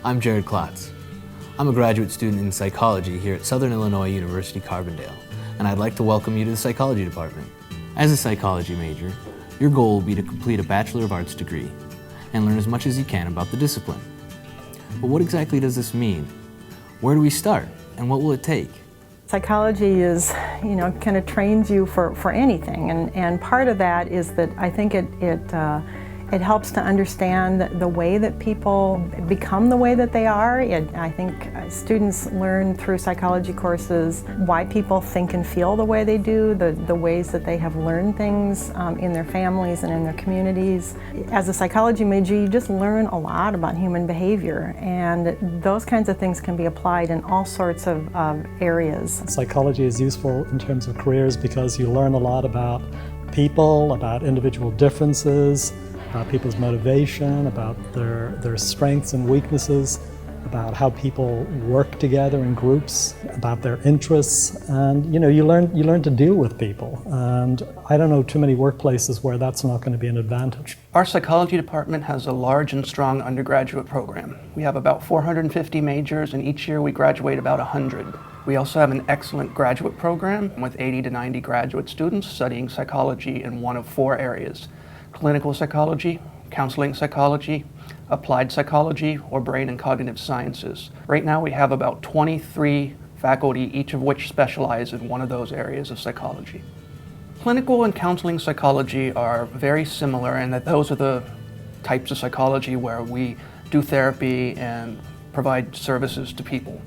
I'm Jared Klotz. I'm a graduate student in psychology here at Southern Illinois University Carbondale, and I'd like to welcome you to the psychology department. As a psychology major, your goal will be to complete a Bachelor of Arts degree and learn as much as you can about the discipline. But what exactly does this mean? Where do we start, and what will it take? Psychology is, kind of trains you for anything, and part of that is that I think it helps to understand the way that people become the way that they are. I think students learn through psychology courses why people think and feel the way they do, the ways that they have learned things in their families and in their communities. As a psychology major, you just learn a lot about human behavior, and those kinds of things can be applied in all sorts of areas. Psychology is useful in terms of careers because you learn a lot about people, about individual differences, about people's motivation, about their strengths and weaknesses, about how people work together in groups, about their interests, and you learn to deal with people. And I don't know too many workplaces where that's not going to be an advantage. Our psychology department has a large and strong undergraduate program. We have about 450 majors, and each year we graduate about 100. We also have an excellent graduate program with 80 to 90 graduate students studying psychology in one of 4 areas: clinical psychology, counseling psychology, applied psychology, or brain and cognitive sciences. Right now we have about 23 faculty, each of which specialize in one of those areas of psychology. Clinical and counseling psychology are very similar in that those are the types of psychology where we do therapy and provide services to people.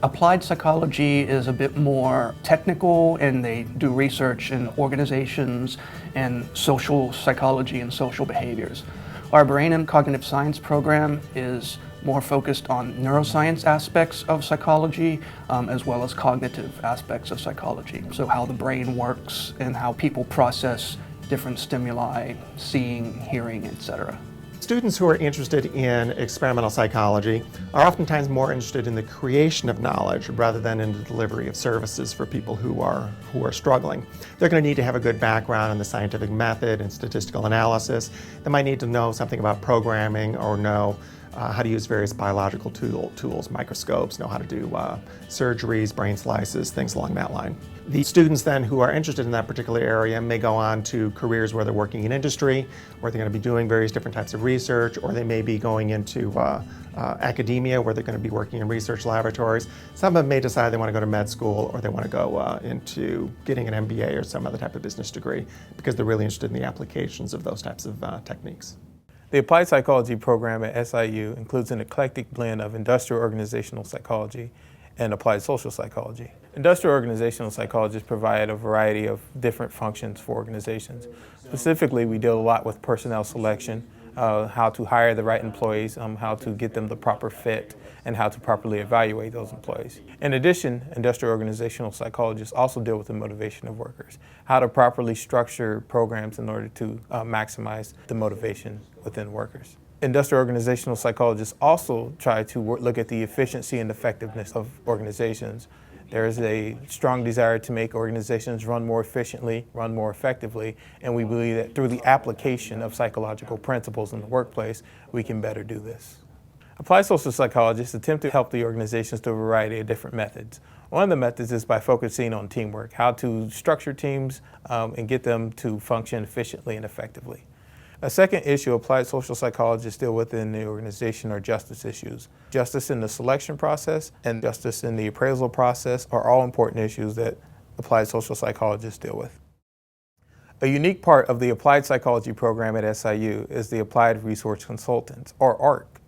Applied psychology is a bit more technical, and they do research in organizations and social psychology and social behaviors. Our brain and cognitive science program is more focused on neuroscience aspects of psychology as well as cognitive aspects of psychology. So how the brain works and how people process different stimuli, seeing, hearing, etc. Students who are interested in experimental psychology are oftentimes more interested in the creation of knowledge rather than in the delivery of services for people who are struggling. They're going to need to have a good background in the scientific method and statistical analysis. They might need to know something about programming or know how to use various biological tools, microscopes, know how to do surgeries, brain slices, things along that line. The students then who are interested in that particular area may go on to careers where they're working in industry, where they're going to be doing various different types of research, or they may be going into academia where they're going to be working in research laboratories. Some of them may decide they want to go to med school, or they want to go into getting an MBA or some other type of business degree because they're really interested in the applications of those types of techniques. The Applied Psychology program at SIU includes an eclectic blend of industrial organizational psychology and applied social psychology. Industrial organizational psychologists provide a variety of different functions for organizations. Specifically, we deal a lot with personnel selection, how to hire the right employees, how to get them the proper fit, and how to properly evaluate those employees. In addition, industrial organizational psychologists also deal with the motivation of workers, how to properly structure programs in order to maximize the motivation within workers. Industrial organizational psychologists also try to look at the efficiency and effectiveness of organizations. There is a strong desire to make organizations run more efficiently, run more effectively, and we believe that through the application of psychological principles in the workplace, we can better do this. Applied social psychologists attempt to help the organizations through a variety of different methods. One of the methods is by focusing on teamwork, how to structure teams and get them to function efficiently and effectively. A second issue applied social psychologists deal with in the organization are justice issues. Justice in the selection process and justice in the appraisal process are all important issues that applied social psychologists deal with. A unique part of the applied psychology program at SIU is the Applied Resource Consultants, or ARC.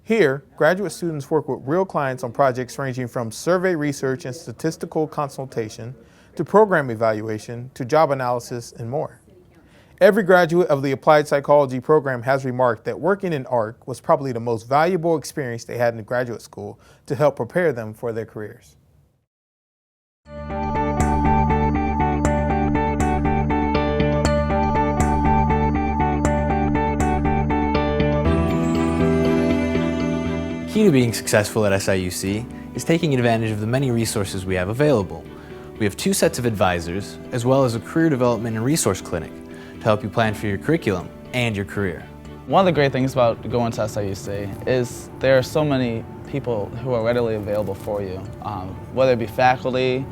Here, graduate students work with real clients on projects ranging from survey research and statistical consultation to program evaluation to job analysis and more. Every graduate of the Applied Psychology program has remarked that working in ARC was probably the most valuable experience they had in graduate school to help prepare them for their careers. Key to being successful at SIUC is taking advantage of the many resources we have available. We have 2 sets of advisors, as well as a career development and resource clinic to help you plan for your curriculum and your career. One of the great things about going to SIUC is there are so many people who are readily available for you, whether it be faculty,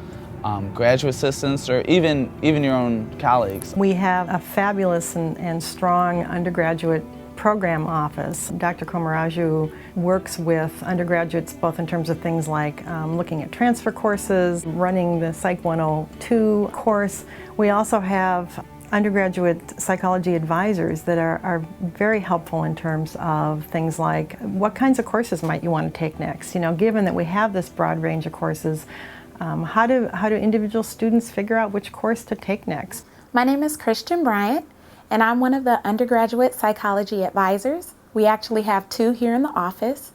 graduate assistants, or even your own colleagues. We have a fabulous and strong undergraduate program office. Dr. Komaraju works with undergraduates both in terms of things like looking at transfer courses, running the Psych 102 course. We also have undergraduate psychology advisors that are very helpful in terms of things like what kinds of courses might you want to take next. You know, given that we have this broad range of courses, how do individual students figure out which course to take next? My name is Christian Bryant, and I'm one of the undergraduate psychology advisors. We actually have 2 here in the office.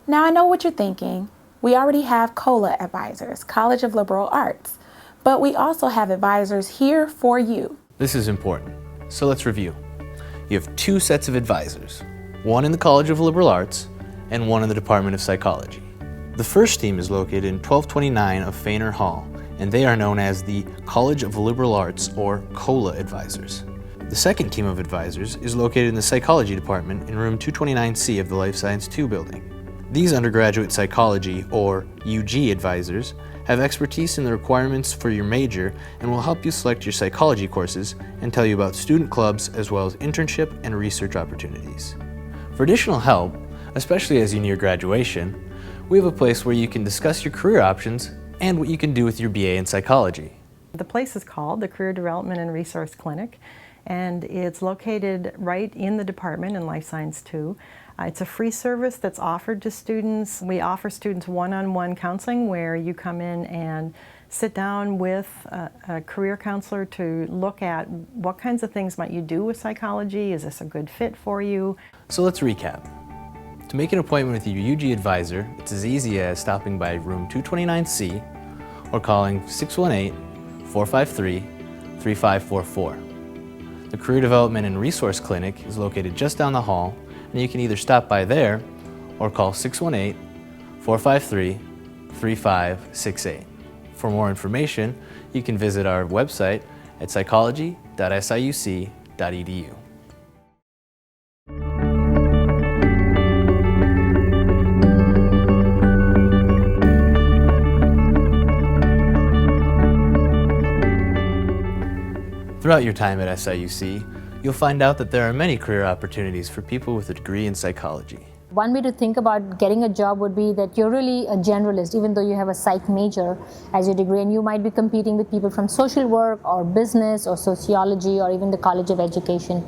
Now I know what you're thinking. We already have COLA advisors, College of Liberal Arts, but we also have advisors here for you. This is important, so let's review. You have 2 sets of advisors, one in the College of Liberal Arts and one in the Department of Psychology. The first team is located in 1229 of Fainer Hall, and they are known as the College of Liberal Arts, or COLA advisors. The second team of advisors is located in the Psychology Department in room 229C of the Life Science 2 building. These undergraduate psychology, or UG advisors, have expertise in the requirements for your major and will help you select your psychology courses and tell you about student clubs as well as internship and research opportunities. For additional help, especially as you near graduation, we have a place where you can discuss your career options and what you can do with your BA in psychology. The place is called the Career Development and Resource Clinic, and it's located right in the department in Life Science 2. It's a free service that's offered to students. We offer students one-on-one counseling where you come in and sit down with a career counselor to look at what kinds of things might you do with psychology. Is this a good fit for you? So let's recap. To make an appointment with your UG advisor, it's as easy as stopping by room 229C or calling 618-453-3544. The Career Development and Resource Clinic is located just down the hall, and you can either stop by there or call 618-453-3568. For more information, you can visit our website at psychology.siuc.edu. Throughout your time at SIUC, you'll find out that there are many career opportunities for people with a degree in psychology. One way to think about getting a job would be that you're really a generalist, even though you have a psych major as your degree, and you might be competing with people from social work or business or sociology or even the College of Education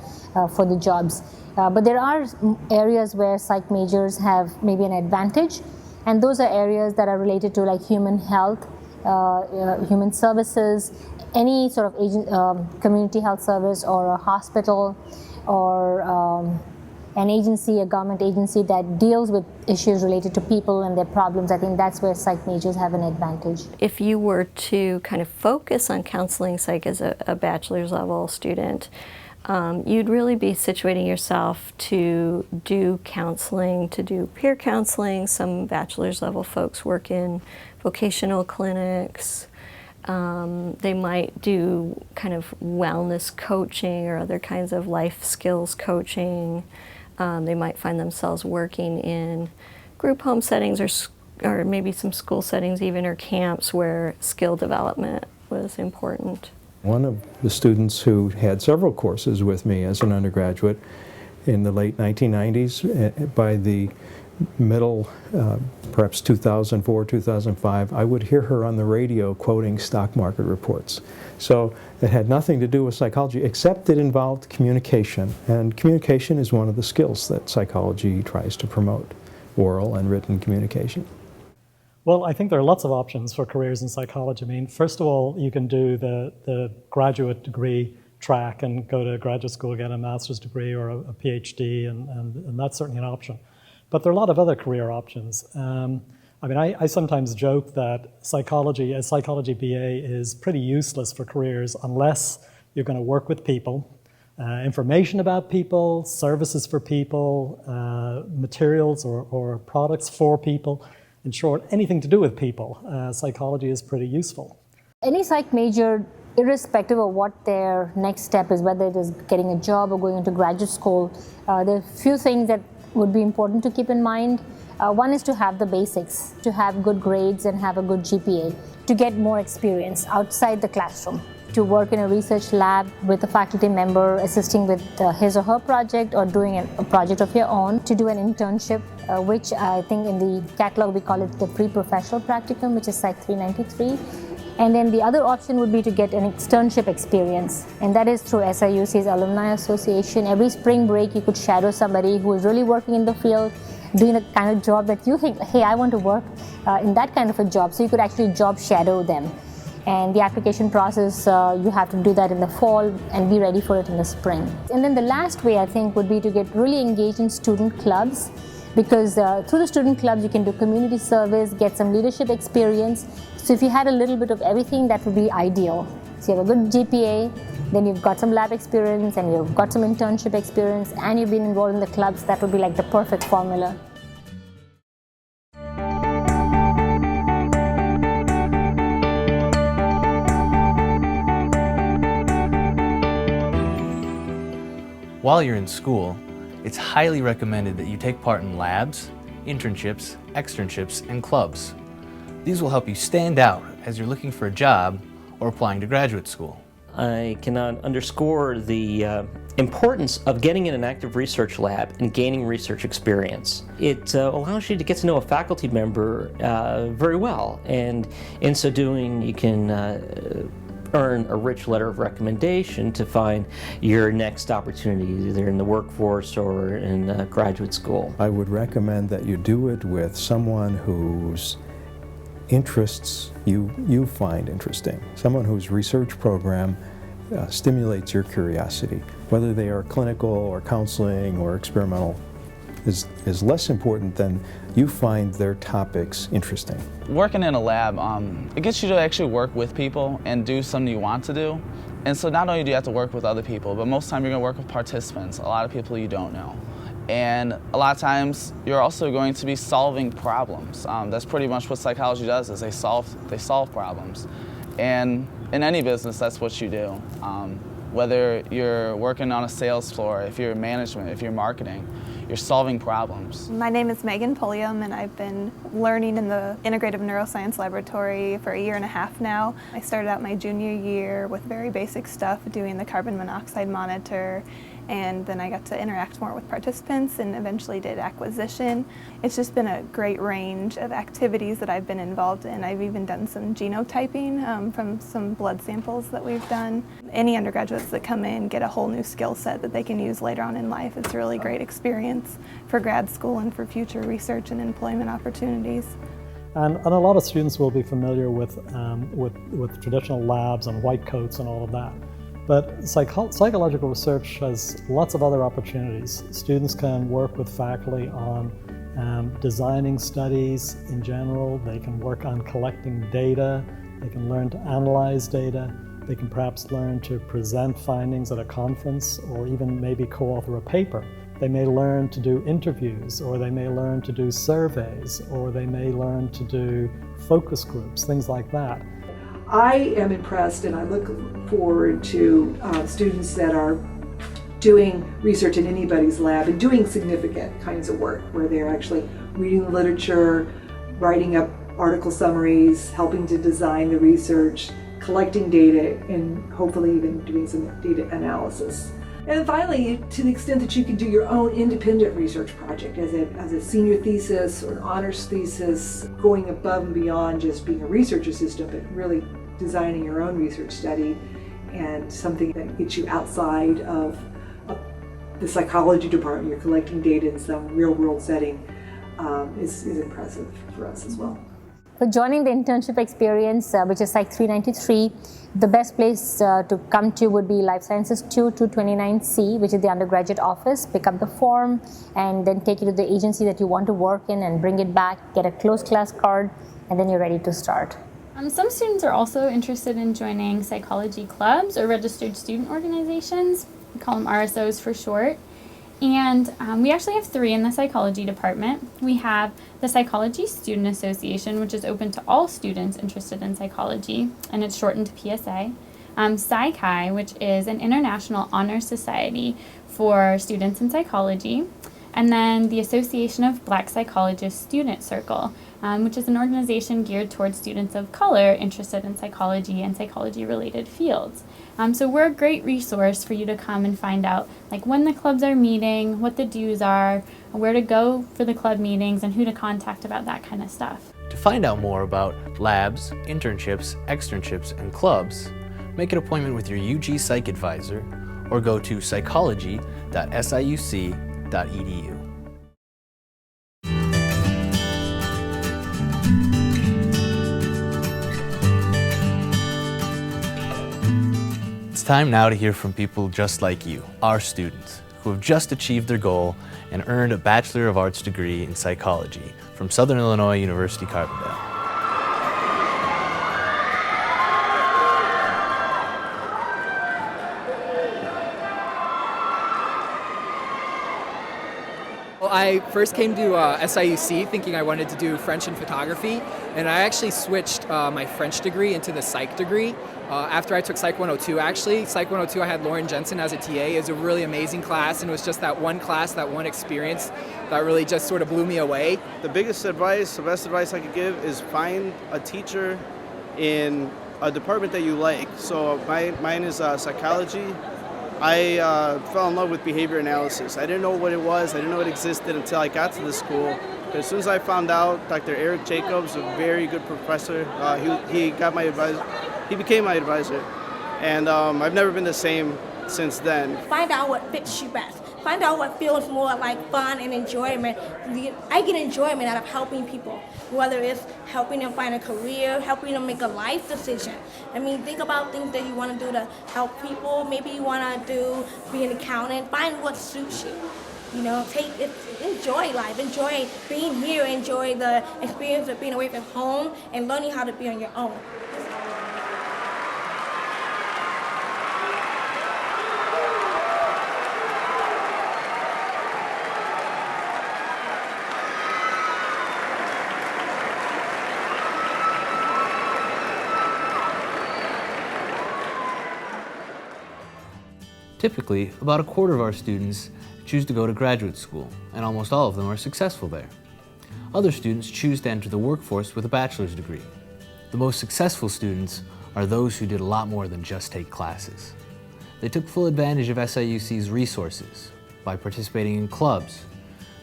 for the jobs. But there are areas where psych majors have maybe an advantage, and those are areas that are related to like human health, human services, any sort of community health service or a hospital or an agency, a government agency that deals with issues related to people and their problems. I think that's where psych majors have an advantage. If you were to kind of focus on counseling psych as a bachelor's level student, you'd really be situating yourself to do counseling, to do peer counseling. Some bachelor's level folks work in vocational clinics. They might do kind of wellness coaching or other kinds of life skills coaching. They might find themselves working in group home settings or maybe some school settings even, or camps where skill development was important. One of the students who had several courses with me as an undergraduate in the late 1990s, by the middle, perhaps 2004, 2005, I would hear her on the radio quoting stock market reports. So it had nothing to do with psychology, except it involved communication. And communication is one of the skills that psychology tries to promote, oral and written communication. Well, I think there are lots of options for careers in psychology. I mean, first of all, you can do the graduate degree track and go to graduate school, get a master's degree or a PhD, and that's certainly an option. But there are a lot of other career options. I mean, I sometimes joke that a psychology BA is pretty useless for careers unless you're going to work with people, information about people, services for people, materials or products for people. In short, anything to do with people. Psychology is pretty useful. Any psych major, irrespective of what their next step is, whether it is getting a job or going into graduate school, there are a few things that would be important to keep in mind. One is to have the basics, to have good grades and have a good GPA, to get more experience outside the classroom, to work in a research lab with a faculty member assisting with his or her project or doing a project of your own, to do an internship, which I think in the catalog we call it the pre-professional practicum, which is Psych 393. And then the other option would be to get an externship experience, and that is through SIUC's Alumni Association. Every spring break you could shadow somebody who is really working in the field, doing the kind of job that you think, hey, I want to work in that kind of a job, so you could actually job shadow them. And the application process, you have to do that in the fall and be ready for it in the spring. And then the last way, I think, would be to get really engaged in student clubs, because through the student clubs you can do community service, get some leadership experience. So if you had a little bit of everything, that would be ideal. So you have a good GPA, then you've got some lab experience, and you've got some internship experience, and you've been involved in the clubs. That would be like the perfect formula. While you're in school, it's highly recommended that you take part in labs, internships, externships, and clubs. These will help you stand out as you're looking for a job or applying to graduate school. I cannot underscore the importance of getting in an active research lab and gaining research experience. It allows you to get to know a faculty member very well, and in so doing you can earn a rich letter of recommendation to find your next opportunity, either in the workforce or in graduate school. I would recommend that you do it with someone whose interests you find interesting, someone whose research program stimulates your curiosity. Whether they are clinical or counseling or experimental is less important than you find their topics interesting. Working in a lab, it gets you to actually work with people and do something you want to do. And so not only do you have to work with other people, but most of the time you're going to work with participants, a lot of people you don't know. And a lot of times you're also going to be solving problems. That's pretty much what psychology does, is they solve problems. And in any business, that's what you do. Whether you're working on a sales floor, if you're management, if you're marketing, you're solving problems. My name is Megan Pulliam, and I've been learning in the Integrative Neuroscience Laboratory for 1.5 years now. I started out my junior year with very basic stuff, doing the carbon monoxide monitor, and then I got to interact more with participants and eventually did acquisition. It's just been a great range of activities that I've been involved in. I've even done some genotyping from some blood samples that we've done. Any undergraduates that come in get a whole new skill set that they can use later on in life. It's a really great experience for grad school and for future research and employment opportunities. And a lot of students will be familiar with traditional labs and white coats and all of that. But psychological research has lots of other opportunities. Students can work with faculty on designing studies in general. They can work on collecting data. They can learn to analyze data. They can perhaps learn to present findings at a conference or even maybe co-author a paper. They may learn to do interviews, or they may learn to do surveys, or they may learn to do focus groups, things like that. I am impressed, and I look forward to students that are doing research in anybody's lab and doing significant kinds of work where they're actually reading the literature, writing up article summaries, helping to design the research, collecting data, and hopefully even doing some data analysis. And finally, to the extent that you can do your own independent research project as a senior thesis or an honors thesis, going above and beyond just being a research assistant, but really designing your own research study and something that gets you outside of the psychology department. You're collecting data in some real-world setting is impressive for us as well. For joining the internship experience, which is Psych 393, the best place to come to would be Life Sciences 229C, which is the undergraduate office. Pick up the form and then take it to the agency that you want to work in and bring it back, get a closed class card, and then you're ready to start. Some students are also interested in joining psychology clubs or registered student organizations. We call them RSOs for short. And we actually have 3 in the psychology department. We have the Psychology Student Association, which is open to all students interested in psychology, and it's shortened to PSA. Psychi, which is an international honor society for students in psychology. And then the Association of Black Psychologists Student Circle, which is an organization geared towards students of color interested in psychology and psychology-related fields. So we're a great resource for you to come and find out like when the clubs are meeting, what the dues are, where to go for the club meetings, and who to contact about that kind of stuff. To find out more about labs, internships, externships, and clubs, make an appointment with your UG Psych advisor or go to psychology.siuc.edu. It's time now to hear from people just like you, our students, who have just achieved their goal and earned a Bachelor of Arts degree in psychology from Southern Illinois University, Carbondale. Well, I first came to SIUC thinking I wanted to do French and photography, and I actually switched my French degree into the Psych degree. After I took Psych 102, actually. Psych 102, I had Lauren Jensen as a TA. It was a really amazing class, and it was just that one class, that one experience that really just sort of blew me away. The biggest advice, the best advice I could give is find a teacher in a department that you like. So mine is psychology. I fell in love with behavior analysis. I didn't know what it was. I didn't know it existed until I got to the school. But as soon as I found out, Dr. Eric Jacobs, a very good professor, he got my advisor. He became my advisor, and I've never been the same since then. Find out what fits you best. Find out what feels more like fun and enjoyment. I get enjoyment out of helping people, whether it's helping them find a career, helping them make a life decision. I mean, think about things that you want to do to help people. Maybe you want to be an accountant. Find what suits you. You know, enjoy life, enjoy being here, enjoy the experience of being away from home and learning how to be on your own. Typically, about a quarter of our students choose to go to graduate school, and almost all of them are successful there. Other students choose to enter the workforce with a bachelor's degree. The most successful students are those who did a lot more than just take classes. They took full advantage of SIUC's resources by participating in clubs,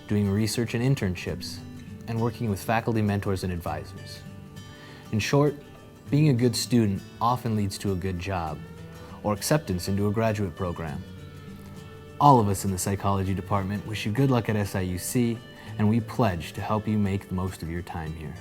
doing research and internships, and working with faculty mentors and advisors. In short, being a good student often leads to a good job, or acceptance into a graduate program. All of us in the psychology department wish you good luck at SIUC, and we pledge to help you make the most of your time here.